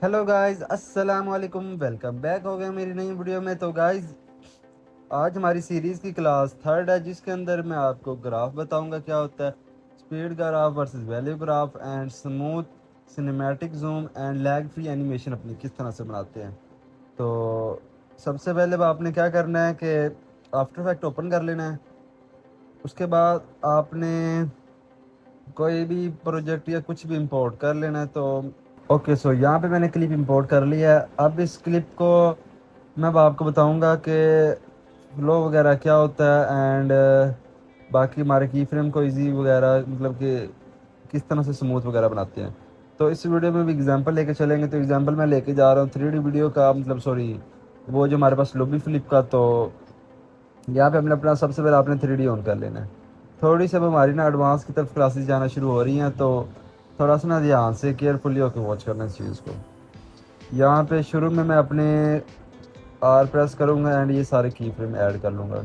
Hello guys, अस्सलाम वालेकुम। Welcome back हो गया मेरी नई वीडियो में। तो गाइस, आज हमारी सीरीज़ की क्लास थर्ड है, जिसके अंदर मैं आपको ग्राफ बताऊंगा क्या होता है, speed graph versus value graph and smooth cinematic zoom and lag free animation अपनी किस तरह से बनाते हैं। तो सबसे पहले आपने क्या करना है कि आफ्टर इफेक्ट ओपन कर लेना है। उसके बाद आपने कोई भी प्रोजेक्ट या कुछ भी इंपोर्ट कर लेना है। तो ओके, सो यहाँ पे मैंने क्लिप इंपोर्ट कर लिया है। अब इस क्लिप को मैं अब आपको बताऊंगा कि फ्लो वगैरह क्या होता है एंड बाकी हमारे की फ्रेम को इजी वगैरह मतलब कि किस तरह से स्मूथ वगैरह बनाते हैं। तो इस वीडियो में भी एग्जांपल लेके चलेंगे। तो एग्जांपल मैं लेके जा रहा हूँ 3D वीडियो का, मतलब सॉरी, वो जो हमारे पास लुबी फ्लिप का। तो यहाँ पे हमने अपना सबसे पहले आपने 3D ऑन कर लेना है। थोड़ी सी अब हमारी ना एडवांस की तरफ क्लासेस जाना शुरू हो रही हैं, तो थोड़ा सा ना ध्यान से केयरफुली होकर वॉच करना इस चीज़ को। यहाँ पे शुरू में मैं अपने आर प्रेस करूँगा एंड ये सारे की फ्रेम ऐड कर लूँगा।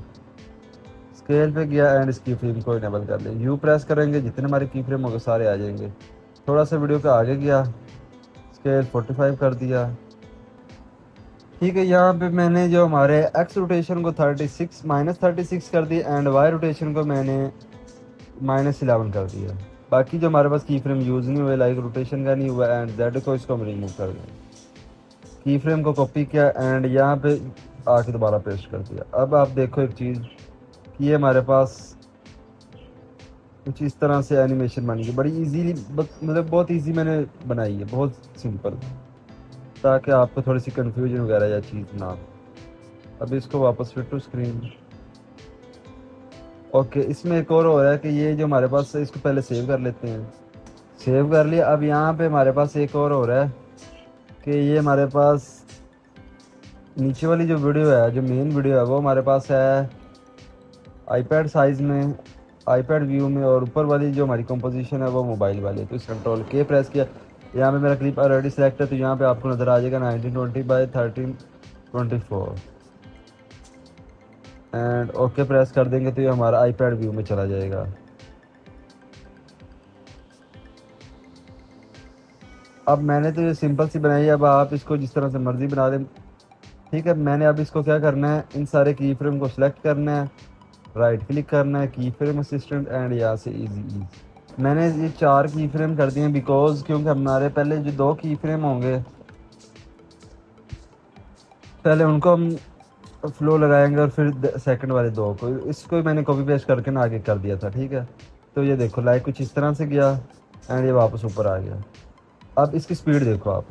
स्केल पे गया एंड इस की फ्रेम को इनेबल कर लिया। यू प्रेस करेंगे, जितने हमारे की फ्रेम होंगे सारे आ जाएंगे। थोड़ा सा वीडियो का आगे गया, स्केल 45 कर दिया। ठीक है, यहाँ पे मैंने जो हमारे एक्स रोटेशन को 36 -36 कर दी एंड वाई रोटेशन को मैंने -11 कर दिया। बाकी जो हमारे पास की फ्रेम यूज़ नहीं हुए, लाइक रोटेशन का नहीं हुआ एंड जेड को इसको हम रिमूव कर दें। की फ्रेम को कॉपी किया एंड यहाँ पे आके दोबारा पेस्ट कर दिया। अब आप देखो एक चीज़ कि ये हमारे पास कुछ इस तरह से एनिमेशन बन गई। बड़ी इजीली, मतलब बहुत इजी मैंने बनाई है, बहुत सिंपल, ताकि आपको थोड़ी सी कंफ्यूजन वगैरह या चीज़ ना हो। अब इसको वापस फिर टू स्क्रीन। ओके, इसमें एक और हो रहा है कि ये जो हमारे पास है, इसको पहले सेव कर लेते हैं। सेव कर लिया। अब यहाँ पे हमारे पास एक और हो रहा है कि ये हमारे पास नीचे वाली जो वीडियो है, जो मेन वीडियो है, वो हमारे पास है आईपैड साइज़ में, आईपैड व्यू में, और ऊपर वाली जो हमारी कंपोजिशन है वो मोबाइल वाली है। तो इस कंट्रोल के प्रेस किया। यहाँ पे मेरा क्लिप ऑलरेडी सेलेक्ट है, तो यहाँ पे आपको नज़र आ जाएगा 1920 x 1324 एंड ओके प्रेस कर देंगे तो ये हमारा आईपैड व्यू में चला जाएगा। अब मैंने तो ये सिंपल सी बनाई है, अब आप इसको जिस तरह से मर्ज़ी बना दें। ठीक है, मैंने अब इसको क्या करना है, इन सारे की फ्रेम को सिलेक्ट करना है, राइट क्लिक करना है, की फ्रेम असिस्टेंट एंड यहाँ से इजी। मैंने ये 4 की फ्रेम कर दिए हैं बिकॉज क्योंकि हमारे पहले जो 2 की फ्रेम होंगे, पहले उनको हम फ्लो लगाएंगे और फिर सेकंड वाले 2 को, इसको मैंने कॉपी पेस्ट करके ना आगे कर दिया था। ठीक है, तो ये देखो लाइक कुछ इस तरह से गया एंड ये वापस ऊपर आ गया। अब इसकी स्पीड देखो आप।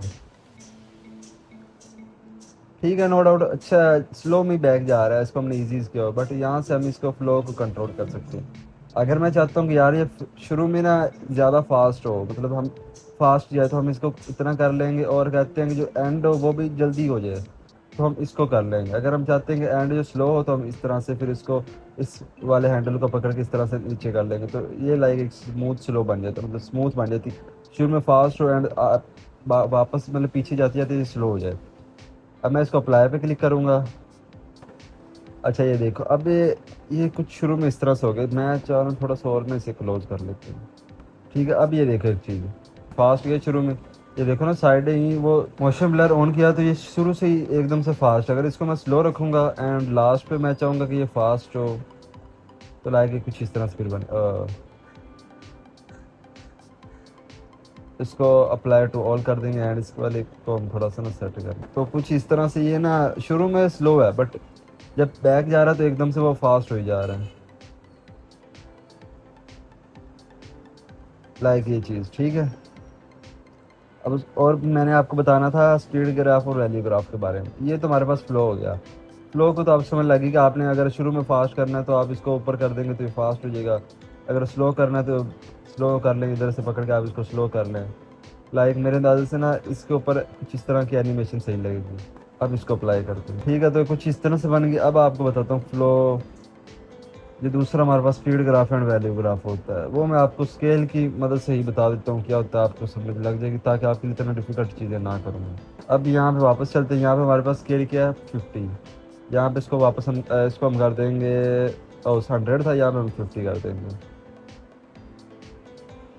ठीक है, नो डाउट अच्छा स्लो में बैक जा रहा है, इसको हमने इजी किया, बट यहाँ से हम इसको फ्लो को कंट्रोल कर सकते हैं। अगर मैं चाहता हूँ कि यार ये शुरू में ना ज़्यादा फास्ट हो, मतलब हम फास्ट जाए, तो हम इसको इतना कर लेंगे, और कहते हैं कि जो एंड हो वो भी जल्दी हो जाए, तो हम इसको कर लेंगे। अगर हम चाहते हैं कि एंड जो स्लो हो, तो हम इस तरह से फिर इसको इस वाले हैंडल को पकड़ के इस तरह से नीचे कर लेंगे, तो ये लाइक एक स्मूथ स्लो बन जाता है, मतलब स्मूथ बन जाती। शुरू में फास्ट हो एंड वापस मतलब पीछे जाती जाती स्लो हो जाए। अब मैं इसको अप्लाई पे क्लिक करूँगा। अच्छा ये देखो, अब ये कुछ शुरू में इस तरह से हो गया। मैं चाह रहा हूँ थोड़ा सा और मैं इसे क्लोज कर लेते हैं। ठीक है, अब ये देखो एक चीज़ फास्ट गया शुरू में, ये देखो ना साइड ही वो मोशन ब्लर ऑन किया, तो ये शुरू से ही एकदम से फास्ट। अगर इसको मैं स्लो रखूँगा एंड लास्ट पे मैं चाहूँगा कि ये फास्ट हो, तो लाइक कुछ इस तरह से फिर बने। इसको अप्लाई टू ऑल कर देंगे एंड इस वाले को हम थोड़ा सा ना सेट करें, तो कुछ इस तरह से ये ना शुरू में स्लो है, बट जब बैक जा रहा है तो एकदम से वो फास्ट हो जा रहा है, लाइक ये चीज़। ठीक है, अब और मैंने आपको बताना था स्पीड ग्राफ और वैल्यू ग्राफ के बारे में। ये तो हमारे पास फ्लो हो गया। फ्लो को तो आप समझ लगी कि आपने अगर शुरू में फास्ट करना है तो आप इसको ऊपर कर देंगे तो ये फास्ट हो जाएगा, अगर स्लो करना है तो स्लो कर लेंगे, इधर से पकड़ के आप इसको स्लो कर लें। लाइक मेरे अंदाजे से ना इसके ऊपर कुछ इस तरह की एनिमेशन सही लगेगी। अब इसको अप्लाई करते हैं। ठीक है, तो कुछ इस तरह से बन गई। अब आपको बताता हूँ फ्लो। जो दूसरा हमारे पास speed graph and value graph होता है, वो मैं आपको स्केल की मदद से ही बता देता हूँ क्या होता है, आपको समझ लग जाएगी, ताकि आपके लिए इतना डिफिकल्ट चीज़ें ना करूँगा। अब यहाँ पे वापस चलते हैं। यहाँ पे हमारे पास स्केल क्या है 50। यहाँ पे इसको वापस हम इसको हम कर देंगे, 100 था, यहाँ पे हम 50 कर देंगे।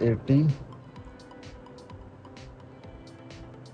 80،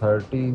30،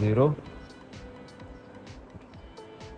0،